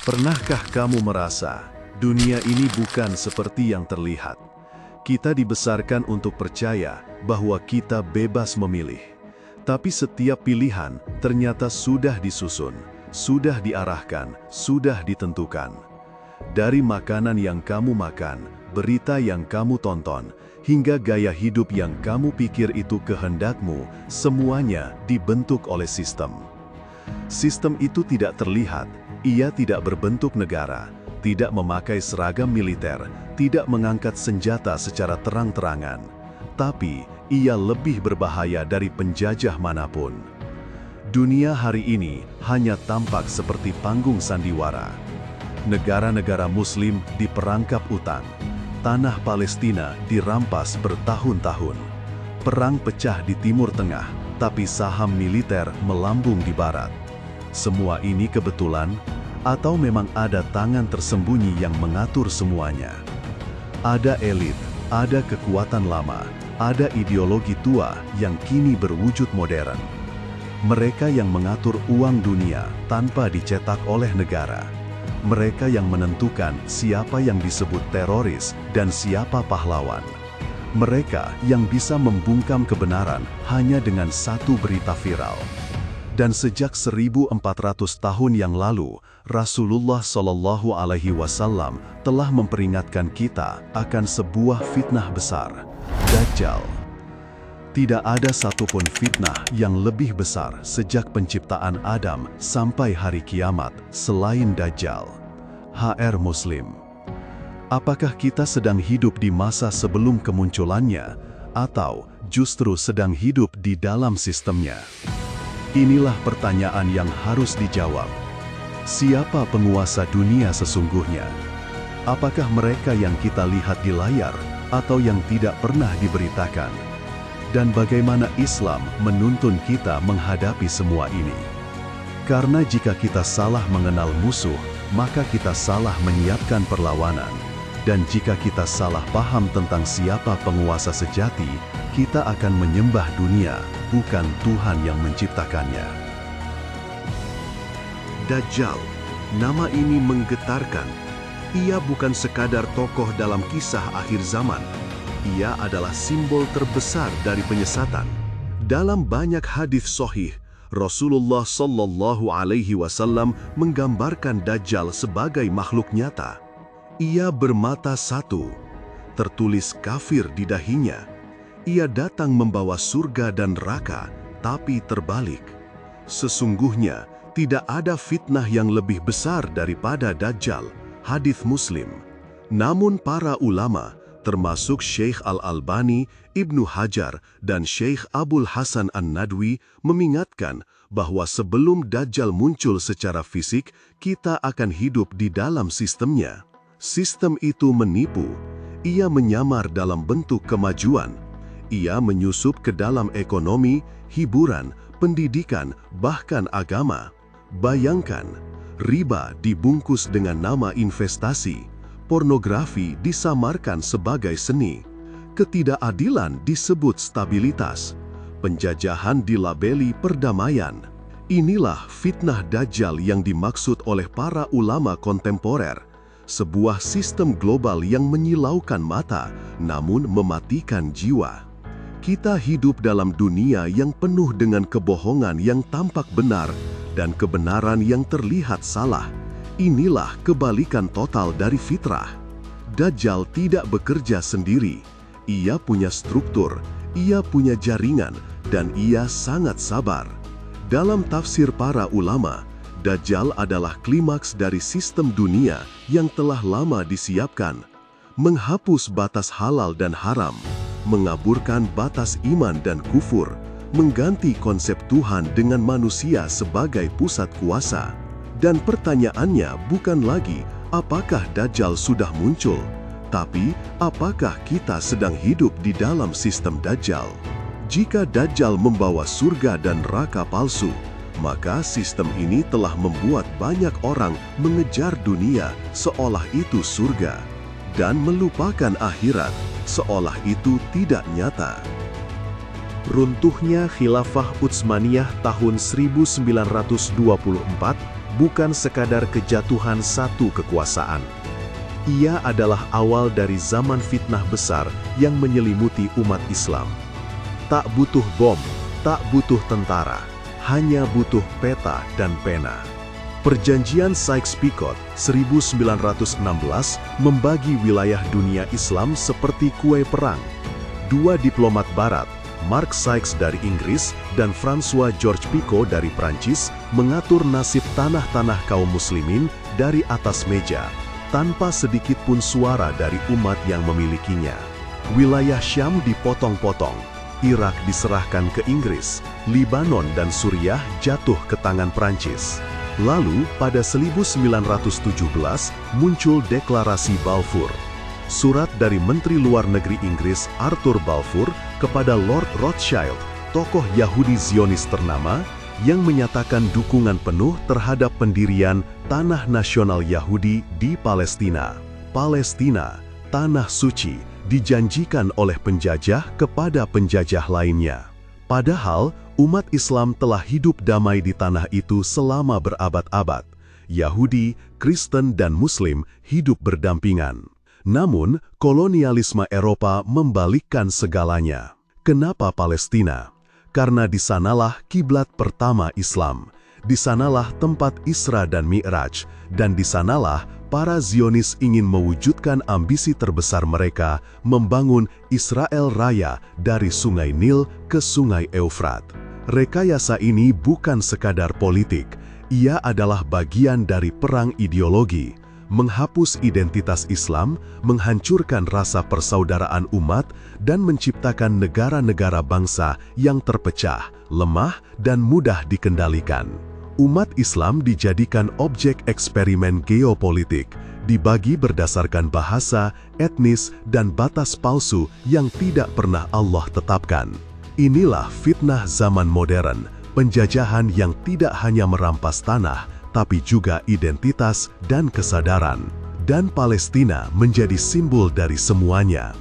Pernahkah kamu merasa dunia ini bukan seperti yang terlihat? Kita dibesarkan untuk percaya bahwa kita bebas memilih. Tapi setiap pilihan ternyata sudah disusun, sudah diarahkan, sudah ditentukan. Dari makanan yang kamu makan, berita yang kamu tonton, hingga gaya hidup yang kamu pikir itu kehendakmu, semuanya dibentuk oleh sistem. Sistem itu tidak terlihat. Ia tidak berbentuk negara, tidak memakai seragam militer, tidak mengangkat senjata secara terang-terangan. Tapi, ia lebih berbahaya dari penjajah manapun. Dunia hari ini hanya tampak seperti panggung sandiwara. Negara-negara Muslim diperangkap utang. Tanah Palestina dirampas bertahun-tahun. Perang pecah di Timur Tengah, tapi saham militer melambung di Barat. Semua ini kebetulan, atau memang ada tangan tersembunyi yang mengatur semuanya? Ada elit, ada kekuatan lama, ada ideologi tua yang kini berwujud modern. Mereka yang mengatur uang dunia tanpa dicetak oleh negara. Mereka yang menentukan siapa yang disebut teroris dan siapa pahlawan. Mereka yang bisa membungkam kebenaran hanya dengan satu berita viral. Dan sejak 1400 tahun yang lalu, Rasulullah Shallallahu Alaihi Wasallam telah memperingatkan kita akan sebuah fitnah besar, Dajjal. Tidak ada satupun fitnah yang lebih besar sejak penciptaan Adam sampai hari kiamat selain Dajjal. HR Muslim. Apakah kita sedang hidup di masa sebelum kemunculannya, atau justru sedang hidup di dalam sistemnya? Inilah pertanyaan yang harus dijawab. Siapa penguasa dunia sesungguhnya? Apakah mereka yang kita lihat di layar, atau yang tidak pernah diberitakan? Dan bagaimana Islam menuntun kita menghadapi semua ini? Karena jika kita salah mengenal musuh, maka kita salah menyiapkan perlawanan. Dan jika kita salah paham tentang siapa penguasa sejati, kita akan menyembah dunia, bukan Tuhan yang menciptakannya. Dajjal, nama ini menggetarkan. Ia bukan sekadar tokoh dalam kisah akhir zaman. Ia adalah simbol terbesar dari penyesatan. Dalam banyak hadis sahih, Rasulullah Shallallahu Alaihi Wasallam menggambarkan Dajjal sebagai makhluk nyata. Ia bermata satu, tertulis kafir di dahinya. Ia datang membawa surga dan neraka, tapi terbalik. Sesungguhnya, tidak ada fitnah yang lebih besar daripada Dajjal, hadits Muslim. Namun para ulama, termasuk Syekh Al-Albani, Ibnu Hajar, dan Syekh Abul Hasan An-Nadwi mengingatkan bahwa sebelum Dajjal muncul secara fisik, kita akan hidup di dalam sistemnya. Sistem itu menipu. Ia menyamar dalam bentuk kemajuan. Ia menyusup ke dalam ekonomi, hiburan, pendidikan, bahkan agama. Bayangkan, riba dibungkus dengan nama investasi, pornografi disamarkan sebagai seni, ketidakadilan disebut stabilitas, penjajahan dilabeli perdamaian. Inilah fitnah Dajjal yang dimaksud oleh para ulama kontemporer. Sebuah sistem global yang menyilaukan mata, namun mematikan jiwa. Kita hidup dalam dunia yang penuh dengan kebohongan yang tampak benar dan kebenaran yang terlihat salah. Inilah kebalikan total dari fitrah. Dajjal tidak bekerja sendiri. Ia punya struktur, ia punya jaringan, dan ia sangat sabar. Dalam tafsir para ulama, Dajjal adalah klimaks dari sistem dunia yang telah lama disiapkan, menghapus batas halal dan haram, mengaburkan batas iman dan kufur, mengganti konsep Tuhan dengan manusia sebagai pusat kuasa. Dan pertanyaannya bukan lagi apakah Dajjal sudah muncul, tapi apakah kita sedang hidup di dalam sistem Dajjal. Jika Dajjal membawa surga dan neraka palsu, maka sistem ini telah membuat banyak orang mengejar dunia seolah itu surga, dan melupakan akhirat seolah itu tidak nyata. Runtuhnya Khilafah Utsmaniyah tahun 1924 bukan sekadar kejatuhan satu kekuasaan. Ia adalah awal dari zaman fitnah besar yang menyelimuti umat Islam. Tak butuh bom, tak butuh tentara, hanya butuh peta dan pena. Perjanjian Sykes-Picot 1916 membagi wilayah dunia Islam seperti kue perang. Dua diplomat barat, Mark Sykes dari Inggris dan François Georges Picot dari Prancis, mengatur nasib tanah-tanah kaum muslimin dari atas meja, tanpa sedikit pun suara dari umat yang memilikinya. Wilayah Syam dipotong-potong, Irak diserahkan ke Inggris, Libanon dan Suriah jatuh ke tangan Prancis. Lalu, pada 1917, muncul Deklarasi Balfour. Surat dari Menteri Luar Negeri Inggris Arthur Balfour kepada Lord Rothschild, tokoh Yahudi Zionis ternama, yang menyatakan dukungan penuh terhadap pendirian Tanah Nasional Yahudi di Palestina. Palestina, tanah suci, dijanjikan oleh penjajah kepada penjajah lainnya. Padahal, umat Islam telah hidup damai di tanah itu selama berabad-abad. Yahudi, Kristen, dan Muslim hidup berdampingan. Namun, kolonialisme Eropa membalikkan segalanya. Kenapa Palestina? Karena di sanalah kiblat pertama Islam, di sanalah tempat Isra dan Mi'raj, dan di sanalah para Zionis ingin mewujudkan ambisi terbesar mereka, membangun Israel Raya dari Sungai Nil ke Sungai Eufrat. Rekayasa ini bukan sekadar politik, ia adalah bagian dari perang ideologi, menghapus identitas Islam, menghancurkan rasa persaudaraan umat, dan menciptakan negara-negara bangsa yang terpecah, lemah, dan mudah dikendalikan. Umat Islam dijadikan objek eksperimen geopolitik, dibagi berdasarkan bahasa, etnis, dan batas palsu yang tidak pernah Allah tetapkan. Inilah fitnah zaman modern, penjajahan yang tidak hanya merampas tanah, tapi juga identitas dan kesadaran. Dan Palestina menjadi simbol dari semuanya.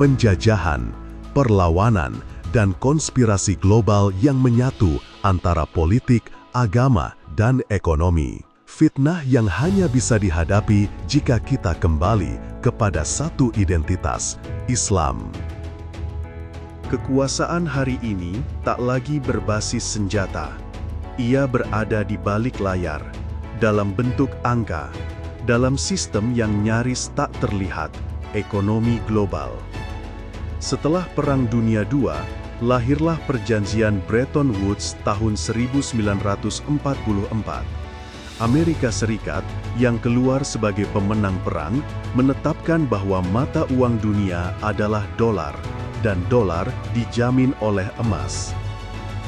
Penjajahan, perlawanan, dan konspirasi global yang menyatu antara politik, agama, dan ekonomi. Fitnah yang hanya bisa dihadapi jika kita kembali kepada satu identitas, Islam. Kekuasaan hari ini tak lagi berbasis senjata. Ia berada di balik layar, dalam bentuk angka, dalam sistem yang nyaris tak terlihat, ekonomi global. Setelah Perang Dunia II, lahirlah Perjanjian Bretton Woods tahun 1944. Amerika Serikat, yang keluar sebagai pemenang perang, menetapkan bahwa mata uang dunia adalah dolar, dan dolar dijamin oleh emas.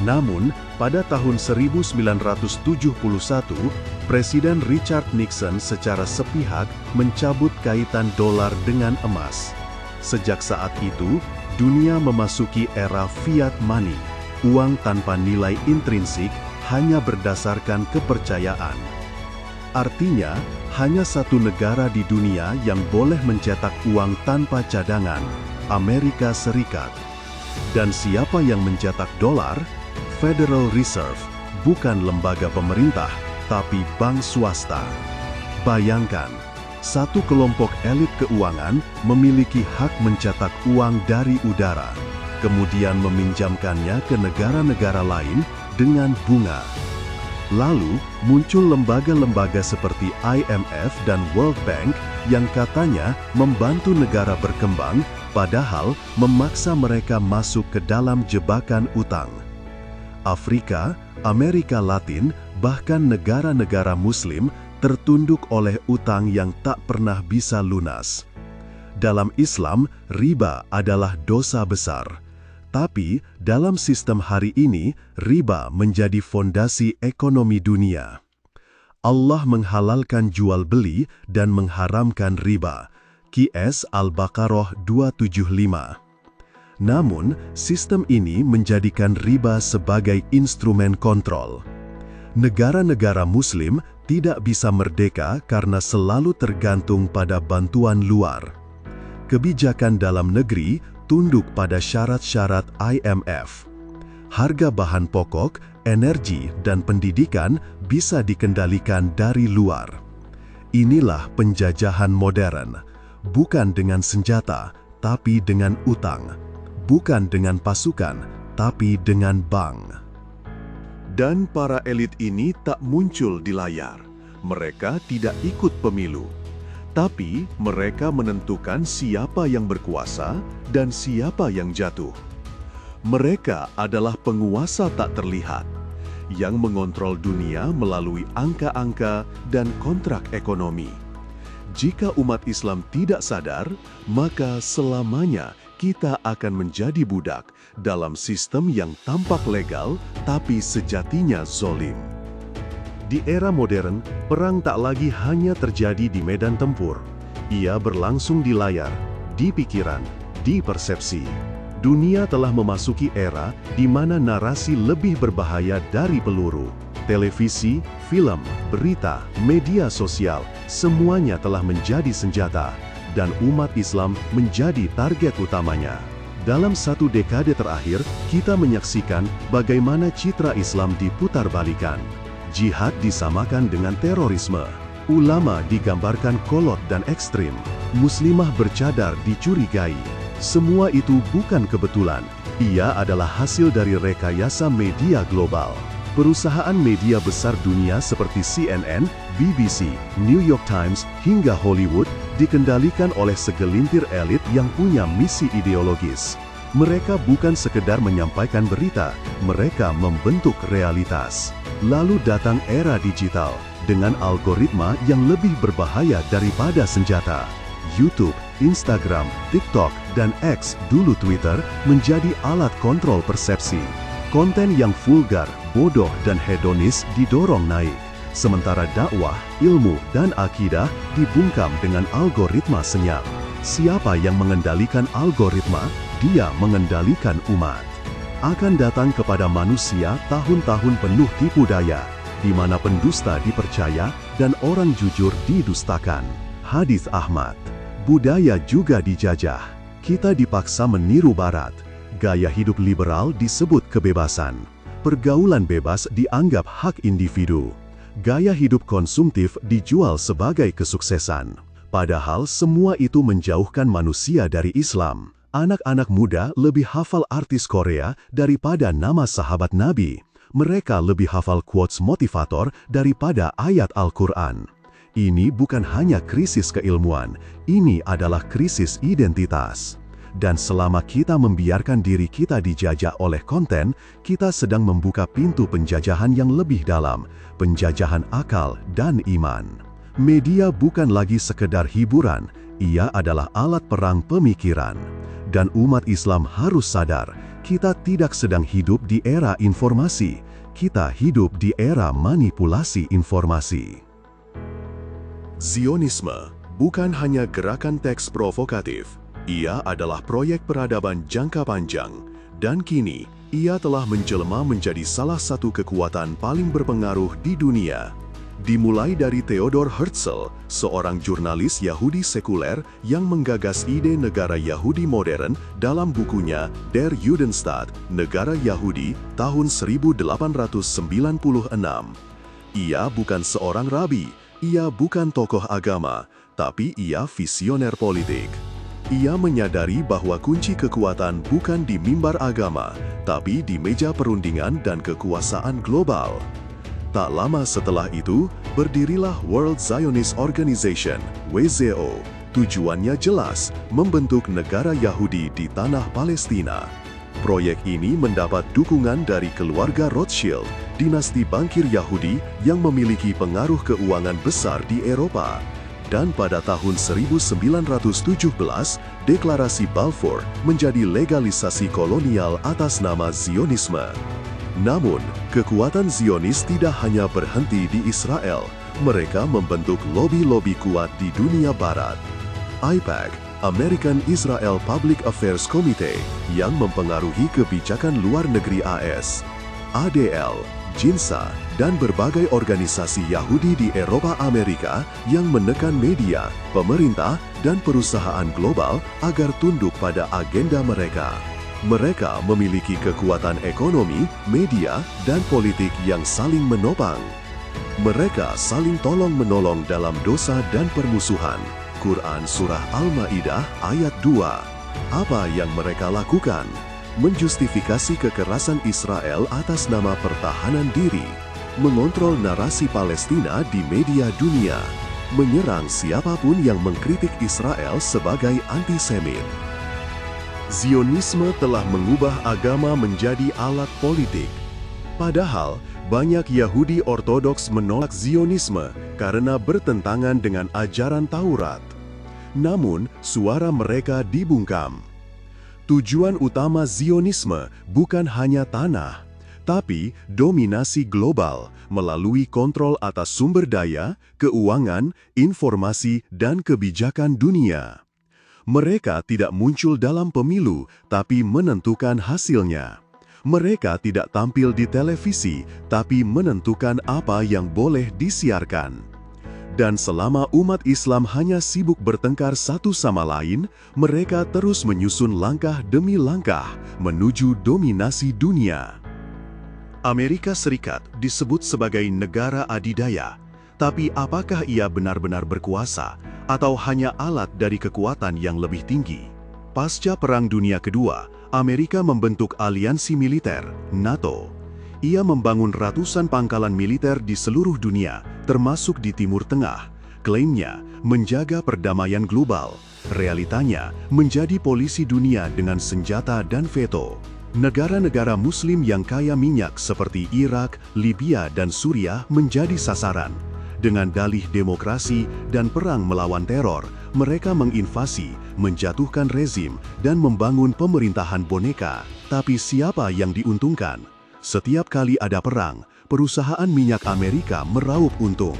Namun, pada tahun 1971, Presiden Richard Nixon secara sepihak mencabut kaitan dolar dengan emas. Sejak saat itu, dunia memasuki era fiat money, uang tanpa nilai intrinsik, hanya berdasarkan kepercayaan. Artinya, hanya satu negara di dunia yang boleh mencetak uang tanpa cadangan, Amerika Serikat. Dan siapa yang mencetak dolar? Federal Reserve, bukan lembaga pemerintah, tapi bank swasta. Bayangkan, satu kelompok elit keuangan memiliki hak mencetak uang dari udara, kemudian meminjamkannya ke negara-negara lain dengan bunga. Lalu, muncul lembaga-lembaga seperti IMF dan World Bank yang katanya membantu negara berkembang, padahal memaksa mereka masuk ke dalam jebakan utang. Afrika, Amerika Latin, bahkan negara-negara Muslim tertunduk oleh utang yang tak pernah bisa lunas. Dalam Islam, riba adalah dosa besar. Tapi, dalam sistem hari ini, riba menjadi fondasi ekonomi dunia. Allah menghalalkan jual beli dan mengharamkan riba. QS Al-Baqarah 275. Namun, sistem ini menjadikan riba sebagai instrumen kontrol. Negara-negara Muslim tidak bisa merdeka karena selalu tergantung pada bantuan luar. Kebijakan dalam negeri tunduk pada syarat-syarat IMF. Harga bahan pokok energi, dan pendidikan bisa dikendalikan dari luar. Inilah penjajahan modern, bukan dengan senjata, tapi dengan utang, bukan dengan pasukan, tapi dengan bank. Dan para elit ini tak muncul di layar. Mereka tidak ikut pemilu, tapi mereka menentukan siapa yang berkuasa dan siapa yang jatuh. Mereka adalah penguasa tak terlihat, yang mengontrol dunia melalui angka-angka dan kontrak ekonomi. Jika umat Islam tidak sadar, maka selamanya kita akan menjadi budak dalam sistem yang tampak legal, tapi sejatinya zolim. Di era modern, perang tak lagi hanya terjadi di medan tempur. Ia berlangsung di layar, di pikiran, di persepsi. Dunia telah memasuki era di mana narasi lebih berbahaya dari peluru. Televisi, film, berita, media sosial, semuanya telah menjadi senjata, dan umat Islam menjadi target utamanya. Dalam 1 dekade terakhir, kita menyaksikan bagaimana citra Islam diputarbalikan. Jihad disamakan dengan terorisme. Ulama digambarkan kolot dan ekstrim. Muslimah bercadar dicurigai. Semua itu bukan kebetulan. Ia adalah hasil dari rekayasa media global. Perusahaan media besar dunia seperti CNN, BBC, New York Times, hingga Hollywood dikendalikan oleh segelintir elit yang punya misi ideologis. Mereka bukan sekedar menyampaikan berita, mereka membentuk realitas. Lalu datang era digital dengan algoritma yang lebih berbahaya daripada senjata. YouTube, Instagram, TikTok, dan X, dulu Twitter, menjadi alat kontrol persepsi. Konten yang vulgar, bodoh, dan hedonis didorong naik, sementara dakwah, ilmu, dan akidah dibungkam dengan algoritma senyap. Siapa yang mengendalikan algoritma? Dia mengendalikan umat. Akan datang kepada manusia tahun-tahun penuh tipu daya, di mana pendusta dipercaya dan orang jujur didustakan. Hadits Ahmad. Budaya juga dijajah. Kita dipaksa meniru Barat. Gaya hidup liberal disebut kebebasan. Pergaulan bebas dianggap hak individu. Gaya hidup konsumtif dijual sebagai kesuksesan. Padahal semua itu menjauhkan manusia dari Islam. Anak-anak muda lebih hafal artis Korea daripada nama sahabat Nabi. Mereka lebih hafal quotes motivator daripada ayat Al-Quran. Ini bukan hanya krisis keilmuan, ini adalah krisis identitas. Dan selama kita membiarkan diri kita dijajah oleh konten, kita sedang membuka pintu penjajahan yang lebih dalam, penjajahan akal dan iman. Media bukan lagi sekedar hiburan, ia adalah alat perang pemikiran. Dan umat Islam harus sadar, kita tidak sedang hidup di era informasi, kita hidup di era manipulasi informasi. Zionisme bukan hanya gerakan teks provokatif, ia adalah proyek peradaban jangka panjang, dan kini ia telah menjelma menjadi salah satu kekuatan paling berpengaruh di dunia. Dimulai dari Theodor Herzl, seorang jurnalis Yahudi sekuler yang menggagas ide negara Yahudi modern dalam bukunya Der Judenstaat, Negara Yahudi, tahun 1896. Ia bukan seorang rabi, ia bukan tokoh agama, tapi ia visioner politik. Ia menyadari bahwa kunci kekuatan bukan di mimbar agama, tapi di meja perundingan dan kekuasaan global. Tak lama setelah itu, berdirilah World Zionist Organization, WZO. Tujuannya jelas, membentuk negara Yahudi di tanah Palestina. Proyek ini mendapat dukungan dari keluarga Rothschild, dinasti bankir Yahudi yang memiliki pengaruh keuangan besar di Eropa. Dan pada tahun 1917, Deklarasi Balfour menjadi legalisasi kolonial atas nama Zionisme. Namun, kekuatan Zionis tidak hanya berhenti di Israel, mereka membentuk lobi-lobi kuat di dunia barat. AIPAC, American Israel Public Affairs Committee, yang mempengaruhi kebijakan luar negeri AS. ADL, JINSA, dan berbagai organisasi Yahudi di Eropa Amerika yang menekan media, pemerintah, dan perusahaan global agar tunduk pada agenda mereka. Mereka memiliki kekuatan ekonomi, media, dan politik yang saling menopang. Mereka saling tolong-menolong dalam dosa dan permusuhan. Quran Surah Al-Ma'idah ayat 2. Apa yang mereka lakukan? Menjustifikasi kekerasan Israel atas nama pertahanan diri, mengontrol narasi Palestina di media dunia, menyerang siapapun yang mengkritik Israel sebagai antisemit. Zionisme telah mengubah agama menjadi alat politik. Padahal, banyak Yahudi Ortodoks menolak Zionisme karena bertentangan dengan ajaran Taurat. Namun, suara mereka dibungkam. Tujuan utama Zionisme bukan hanya tanah, tapi dominasi global melalui kontrol atas sumber daya, keuangan, informasi, dan kebijakan dunia. Mereka tidak muncul dalam pemilu, tapi menentukan hasilnya. Mereka tidak tampil di televisi, tapi menentukan apa yang boleh disiarkan. Dan selama umat Islam hanya sibuk bertengkar satu sama lain, mereka terus menyusun langkah demi langkah menuju dominasi dunia. Amerika Serikat disebut sebagai negara adidaya, tapi apakah ia benar-benar berkuasa atau hanya alat dari kekuatan yang lebih tinggi? Pasca Perang Dunia Kedua, Amerika membentuk aliansi militer, NATO. Ia membangun ratusan pangkalan militer di seluruh dunia, termasuk di Timur Tengah. Klaimnya menjaga perdamaian global. Realitanya menjadi polisi dunia dengan senjata dan veto. Negara-negara Muslim yang kaya minyak seperti Irak, Libya, dan Suriah menjadi sasaran. Dengan dalih demokrasi dan perang melawan teror, mereka menginvasi, menjatuhkan rezim, dan membangun pemerintahan boneka. Tapi siapa yang diuntungkan? Setiap kali ada perang, perusahaan minyak Amerika meraup untung.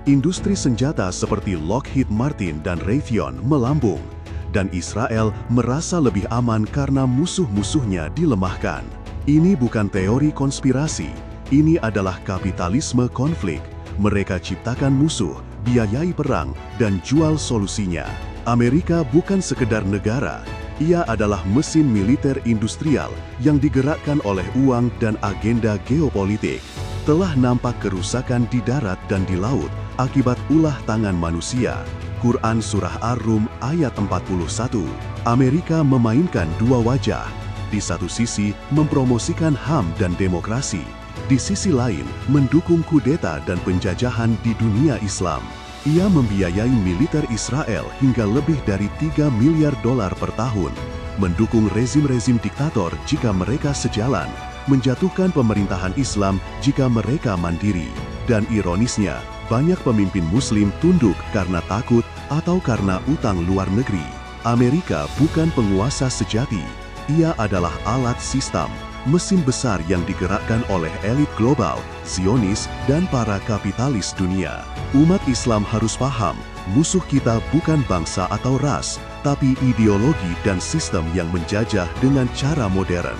Industri senjata seperti Lockheed Martin dan Raytheon melambung, dan Israel merasa lebih aman karena musuh-musuhnya dilemahkan. Ini bukan teori konspirasi, ini adalah kapitalisme konflik. Mereka ciptakan musuh, biayai perang, dan jual solusinya. Amerika bukan sekedar negara, ia adalah mesin militer industrial yang digerakkan oleh uang dan agenda geopolitik. Telah nampak kerusakan di darat dan di laut akibat ulah tangan manusia. Quran Surah Ar-Rum ayat 41. Amerika memainkan dua wajah. Di satu sisi, mempromosikan HAM dan demokrasi. Di sisi lain, mendukung kudeta dan penjajahan di dunia Islam. Ia membiayai militer Israel hingga lebih dari $3 miliar per tahun, mendukung rezim-rezim diktator jika mereka sejalan, menjatuhkan pemerintahan Islam jika mereka mandiri. Dan ironisnya, banyak pemimpin Muslim tunduk karena takut atau karena utang luar negeri. Amerika bukan penguasa sejati, ia adalah alat sistem. Mesin besar yang digerakkan oleh elit global, Zionis, dan para kapitalis dunia. Umat Islam harus paham, musuh kita bukan bangsa atau ras, tapi ideologi dan sistem yang menjajah dengan cara modern.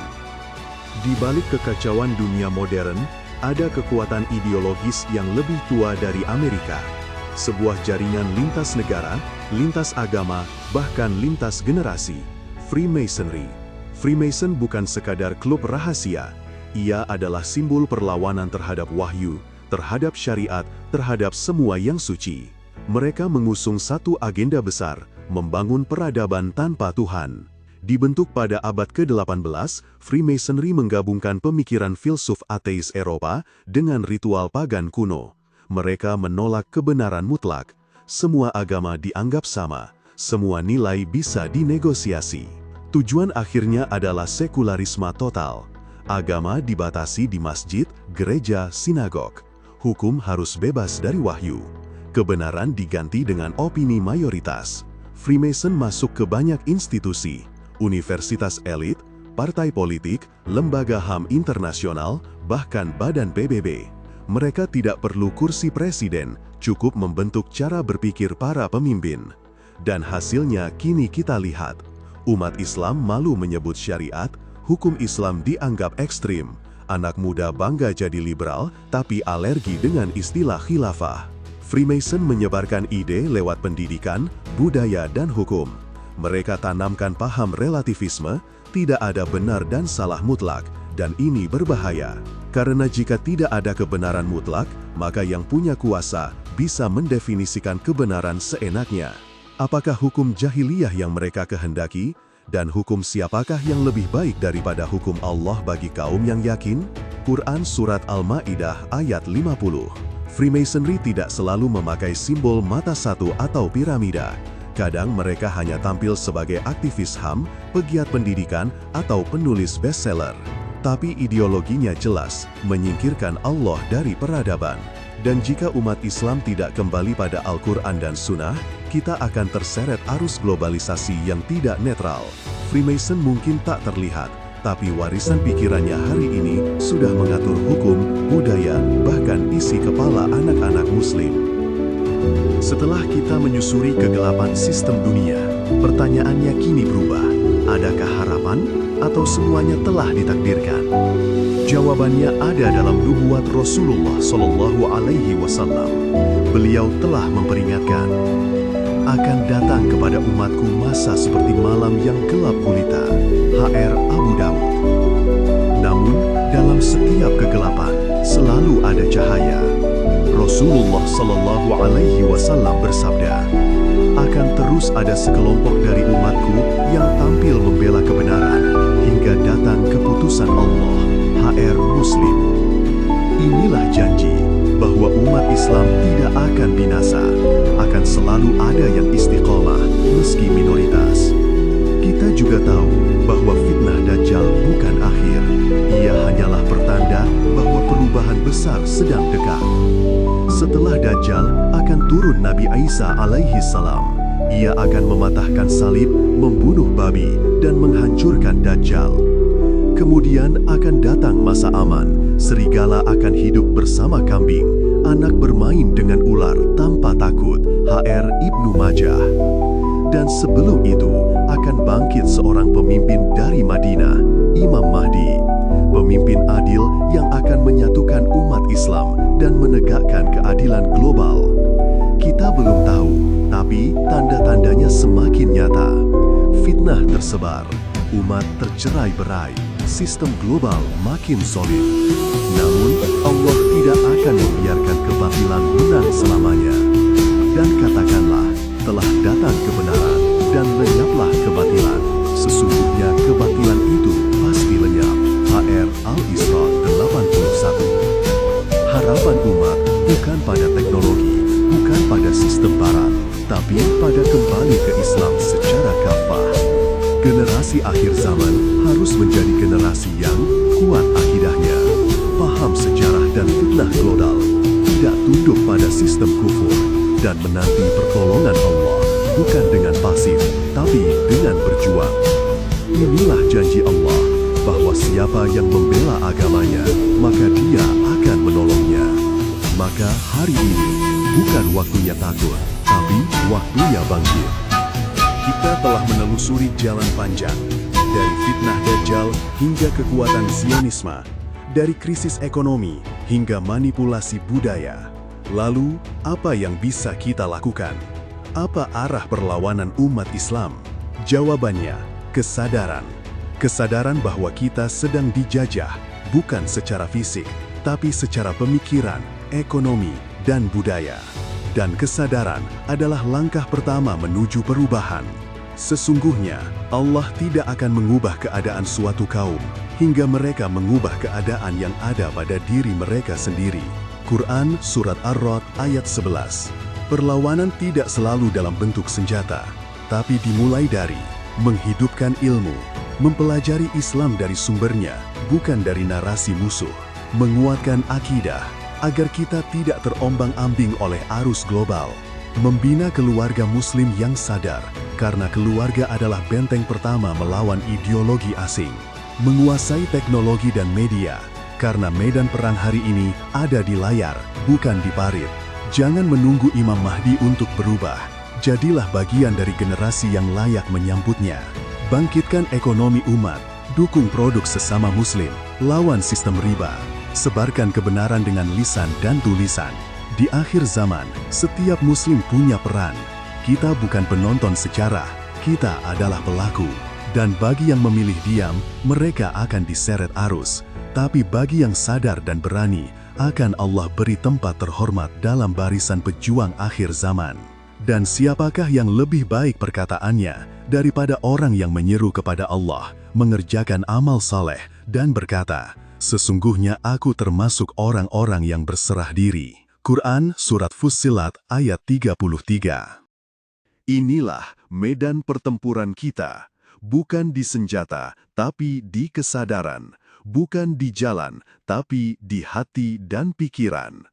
Di balik kekacauan dunia modern, ada kekuatan ideologis yang lebih tua dari Amerika. Sebuah jaringan lintas negara, lintas agama, bahkan lintas generasi. Freemasonry. Freemason bukan sekadar klub rahasia, ia adalah simbol perlawanan terhadap wahyu, terhadap syariat, terhadap semua yang suci. Mereka mengusung satu agenda besar, membangun peradaban tanpa Tuhan. Dibentuk pada abad ke-18, Freemasonry menggabungkan pemikiran filsuf ateis Eropa dengan ritual pagan kuno. Mereka menolak kebenaran mutlak. Semua agama dianggap sama, semua nilai bisa dinegosiasi. Tujuan akhirnya adalah sekularisme total. Agama dibatasi di masjid, gereja, sinagog. Hukum harus bebas dari wahyu. Kebenaran diganti dengan opini mayoritas. Freemason masuk ke banyak institusi, universitas elit, partai politik, lembaga HAM internasional, bahkan badan PBB. Mereka tidak perlu kursi presiden, cukup membentuk cara berpikir para pemimpin. Dan hasilnya kini kita lihat. Umat Islam malu menyebut syariat, hukum Islam dianggap ekstrim. Anak muda bangga jadi liberal, tapi alergi dengan istilah khilafah. Freemason menyebarkan ide lewat pendidikan, budaya, dan hukum. Mereka tanamkan paham relativisme, tidak ada benar dan salah mutlak, dan ini berbahaya. Karena jika tidak ada kebenaran mutlak, maka yang punya kuasa bisa mendefinisikan kebenaran seenaknya. Apakah hukum jahiliyah yang mereka kehendaki? Dan hukum siapakah yang lebih baik daripada hukum Allah bagi kaum yang yakin? Quran Surat Al-Ma'idah ayat 50. Freemasonry tidak selalu memakai simbol mata satu atau piramida. Kadang mereka hanya tampil sebagai aktivis HAM, pegiat pendidikan, atau penulis bestseller. Tapi ideologinya jelas, menyingkirkan Allah dari peradaban. Dan jika umat Islam tidak kembali pada Al-Quran dan Sunnah, kita akan terseret arus globalisasi yang tidak netral. Freemason mungkin tak terlihat, tapi warisan pikirannya hari ini sudah mengatur hukum, budaya, bahkan isi kepala anak-anak Muslim. Setelah kita menyusuri kegelapan sistem dunia, pertanyaannya kini berubah. Adakah harapan atau semuanya telah ditakdirkan? Jawabannya ada dalam nubuat Rasulullah Shallallahu Alaihi Wasallam. Beliau telah memperingatkan, akan datang kepada umatku masa seperti malam yang gelap gulita. HR Abu Dawud. Namun, dalam setiap kegelapan selalu ada cahaya. Rasulullah Shallallahu Alaihi Wasallam bersabda, akan terus ada sekelompok dari umatku yang tampil membela kebenaran hingga datang keputusan Allah. HR Muslim. Inilah janji bahwa umat Islam tidak akan binasa, akan selalu ada yang istiqomah meski minoritas. Kita juga tahu bahwa fitnah Dajjal bukan akhir. Ia hanyalah pertanda bahwa perubahan besar sedang dekat. Setelah Dajjal akan turun Nabi Isa alaihi salam. Ia akan mematahkan salib, membunuh babi, dan menghancurkan Dajjal. Kemudian akan datang masa aman, serigala akan hidup bersama kambing, anak bermain dengan ular tanpa takut. HR Ibnu Majah. Dan sebelum itu akan bangkit seorang pemimpin dari Madinah, Imam Mahdi, pemimpin adil yang akan menyatukan umat Islam dan menegakkan keadilan global. Kita belum tahu, tapi tanda-tandanya semakin nyata. Fitnah tersebar, umat tercerai-berai, sistem global makin solid. Namun, Allah tidak akan membiarkan kebatilan menang selamanya. Dan katakanlah, telah datang kebenaran, dan lenyaplah kebatilan. Sesungguhnya kebatilan itu pasti lenyap. HR Al-Isra 81. Harapan umat bukan pada teknologi, bukan pada sistem barat, tapi pada kembali ke Islam secara kafah. Generasi akhir zaman harus menjadi generasi yang kuat akidahnya, paham sejarah dan fitnah global, tidak tunduk pada sistem kufur, dan menanti pertolongan Allah, bukan dengan pasif, tapi dengan berjuang. Inilah janji Allah, bahwa siapa yang membela agamanya, maka dia akan menolongnya. Maka hari ini, bukan waktunya takut, tapi waktunya bangkit. Kita telah menelusuri jalan panjang, dari fitnah Dajjal hingga kekuatan Zionisme, dari krisis ekonomi hingga manipulasi budaya. Lalu, apa yang bisa kita lakukan? Apa arah perlawanan umat Islam? Jawabannya, kesadaran. Kesadaran bahwa kita sedang dijajah, bukan secara fisik, tapi secara pemikiran, ekonomi, dan budaya. Dan kesadaran adalah langkah pertama menuju perubahan. Sesungguhnya, Allah tidak akan mengubah keadaan suatu kaum, hingga mereka mengubah keadaan yang ada pada diri mereka sendiri. Quran Surat Ar-Ra'd ayat 11. Perlawanan tidak selalu dalam bentuk senjata, tapi dimulai dari menghidupkan ilmu, mempelajari Islam dari sumbernya, bukan dari narasi musuh, menguatkan akidah, agar kita tidak terombang-ambing oleh arus global, membina keluarga Muslim yang sadar, karena keluarga adalah benteng pertama melawan ideologi asing, menguasai teknologi dan media, karena medan perang hari ini ada di layar, bukan di parit. Jangan menunggu Imam Mahdi untuk berubah, jadilah bagian dari generasi yang layak menyambutnya. Bangkitkan ekonomi umat, dukung produk sesama Muslim, lawan sistem riba. Sebarkan kebenaran dengan lisan dan tulisan. Di akhir zaman, setiap Muslim punya peran. Kita bukan penonton sejarah, kita adalah pelaku. Dan bagi yang memilih diam, mereka akan diseret arus. Tapi bagi yang sadar dan berani, akan Allah beri tempat terhormat dalam barisan pejuang akhir zaman. Dan siapakah yang lebih baik perkataannya daripada orang yang menyeru kepada Allah, mengerjakan amal saleh, dan berkata, "Sesungguhnya aku termasuk orang-orang yang berserah diri." Quran Surat Fussilat ayat 33. Inilah medan pertempuran kita, bukan di senjata, tapi di kesadaran, bukan di jalan, tapi di hati dan pikiran.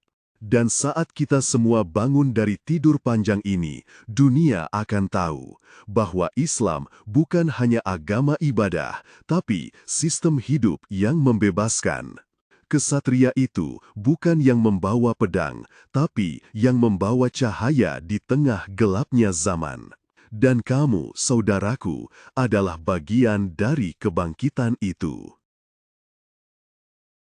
Dan saat kita semua bangun dari tidur panjang ini, dunia akan tahu bahwa Islam bukan hanya agama ibadah, tapi sistem hidup yang membebaskan. Kesatria itu bukan yang membawa pedang, tapi yang membawa cahaya di tengah gelapnya zaman. Dan kamu, saudaraku, adalah bagian dari kebangkitan itu.